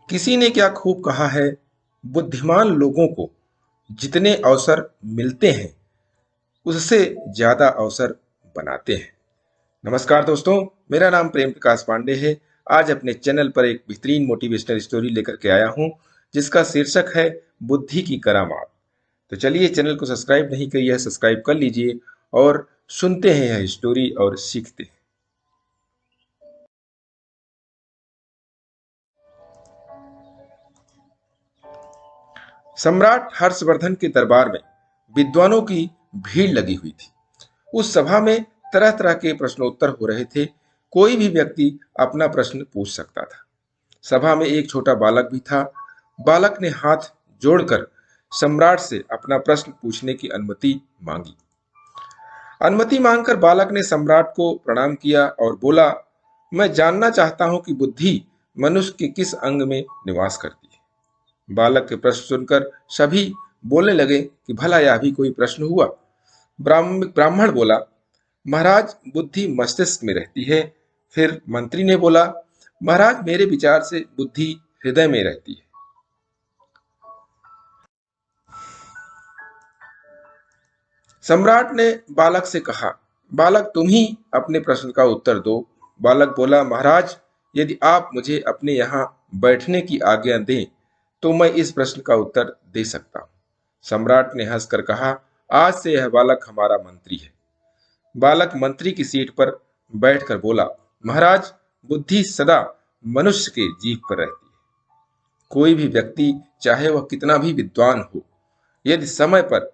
किसी ने क्या खूब कहा है, बुद्धिमान लोगों को जितने अवसर मिलते हैं उससे ज्यादा अवसर बनाते हैं। नमस्कार दोस्तों, मेरा नाम प्रेम प्रकाश पांडे है। आज अपने चैनल पर एक बेहतरीन मोटिवेशनल स्टोरी लेकर के आया हूं जिसका शीर्षक है बुद्धि की करामात। तो चलिए, चैनल को सब्सक्राइब नहीं किया है, सब्सक्राइब कर लीजिए और सुनते हैं यह स्टोरी और सीखते हैं। सम्राट हर्षवर्धन के दरबार में विद्वानों की भीड़ लगी हुई थी। उस सभा में तरह तरह के प्रश्नोत्तर हो रहे थे। कोई भी व्यक्ति अपना प्रश्न पूछ सकता था। सभा में एक छोटा बालक भी था। बालक ने हाथ जोड़कर सम्राट से अपना प्रश्न पूछने की अनुमति मांगी। अनुमति मांगकर बालक ने सम्राट को प्रणाम किया और बोला, मैं जानना चाहता हूं कि बुद्धि मनुष्य के किस अंग में निवास करती है। बालक के प्रश्न सुनकर सभी बोलने लगे कि भला यह भी कोई प्रश्न हुआ। ब्राह्मण बोला, महाराज, बुद्धि मस्तिष्क में रहती है। फिर मंत्री ने बोला, महाराज, मेरे विचार से बुद्धि हृदय में रहती है। सम्राट ने बालक से कहा, बालक, तुम ही अपने प्रश्न का उत्तर दो। बालक बोला, महाराज, यदि आप मुझे अपने यहाँ बैठने की आज्ञा दें तो मैं इस प्रश्न का उत्तर दे सकता हूँ। सम्राट ने हंसकर कहा, आज से यह बालक हमारा मंत्री है। बालक मंत्री की सीट पर बैठकर बोला, महाराज, बुद्धि सदा मनुष्य के जीभ पर रहती है। कोई भी व्यक्ति, चाहे वह कितना भी विद्वान हो, यदि समय पर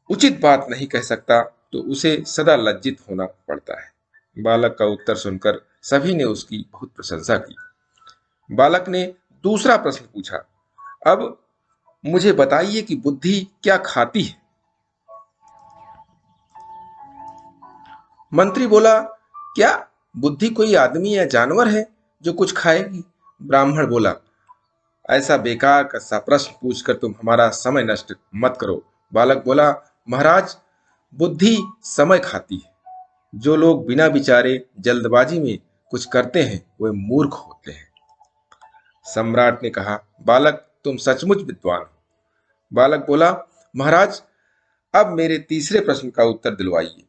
उचित बात नहीं कह सकता तो उसे सदा लज्जित होना पड़ता है। बालक का उत्तर सुनकर सभी ने उसकी बहुत प्रशंसा की। बालक ने दूसरा प्रश्न पूछा, अब मुझे बताइए कि बुद्धि क्या खाती है। मंत्री बोला, क्या बुद्धि कोई आदमी या जानवर है जो कुछ खाएगी। ब्राह्मण बोला, ऐसा बेकार का सा प्रश्न पूछकर तुम हमारा समय नष्ट मत करो। बालक बोला, महाराज, बुद्धि समय खाती है। जो लोग बिना विचारे जल्दबाजी में कुछ करते हैं वे मूर्ख होते हैं। सम्राट ने कहा, बालक, तुम सचमुच विद्वान हो। बालक बोला, महाराज, अब मेरे तीसरे प्रश्न का उत्तर दिलवाइए।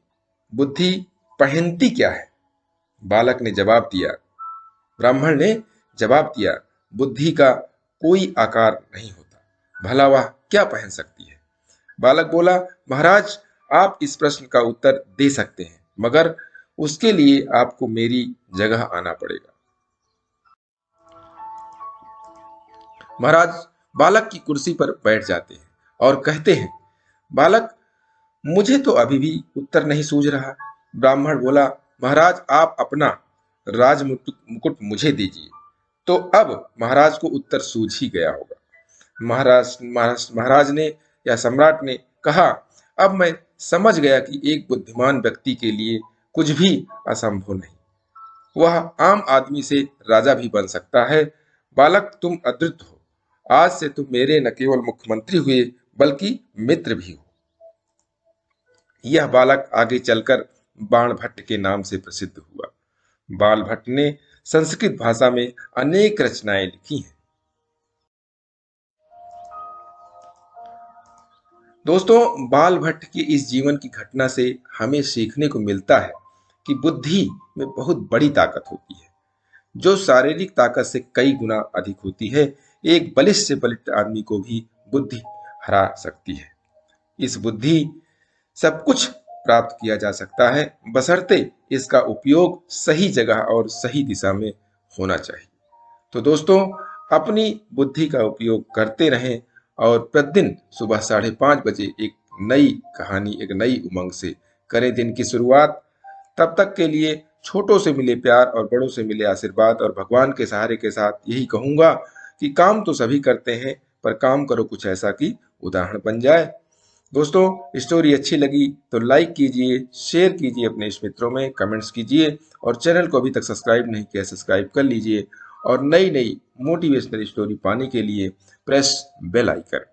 बुद्धि पहनती क्या है। बालक ने जवाब दिया ब्राह्मण ने जवाब दिया, बुद्धि का कोई आकार नहीं होता, भला वह क्या पहन सकती है। बालक बोला, महाराज, आप इस प्रश्न का उत्तर दे सकते हैं, मगर उसके लिए आपको मेरी जगह आना पड़ेगा। महाराज बालक की कुर्सी पर बैठ जाते हैं और कहते हैं, बालक, मुझे तो अभी भी उत्तर नहीं सूझ रहा। ब्राह्मण बोला, महाराज, आप अपना राज मुकुट मुझे दीजिए। तो अब महाराज को उत्तर सूझ ही गया होगा। महाराज ने या सम्राट ने कहा, अब मैं समझ गया कि एक बुद्धिमान व्यक्ति के लिए कुछ भी असंभव नहीं। वह आम आदमी से राजा भी बन सकता है। बालक, तुम अद्भुत हो। आज से तुम मेरे न केवल मुख्यमंत्री हुए बल्कि मित्र भी हो। यह बालक आगे चलकर बाण भट्ट के नाम से प्रसिद्ध हुआ। बाल भट्ट ने संस्कृत भाषा में अनेक रचनाएं लिखी हैं। दोस्तों, बाल भट्ट के इस जीवन की घटना से हमें सीखने को मिलता है कि बुद्धि में बहुत बड़ी ताकत होती है, जो शारीरिक ताकत से कई गुना अधिक होती है। एक बलिष्ठ से बलिष्ठ आदमी को भी बुद्धि हरा सकती है। इस बुद्धि सब कुछ प्राप्त किया जा सकता है, बशर्ते इसका उपयोग सही जगह और सही दिशा में होना चाहिए। तो दोस्तों, अपनी बुद्धि का उपयोग करते रहें और प्रतिदिन सुबह 5:30 बजे एक नई कहानी, एक नई उमंग से करें दिन की शुरुआत। तब तक के लिए छोटों से मिले प्यार और बड़ों से मिले आशीर्वाद और भगवान के सहारे के साथ यही कहूंगा कि काम तो सभी करते हैं, पर काम करो कुछ ऐसा कि उदाहरण बन जाए। दोस्तों, स्टोरी अच्छी लगी तो लाइक कीजिए, शेयर कीजिए अपने मित्रों में, कमेंट्स कीजिए और चैनल को अभी तक सब्सक्राइब नहीं किया सब्सक्राइब कर लीजिए और नई नई मोटिवेशनल स्टोरी पाने के लिए प्रेस बेल आइकन।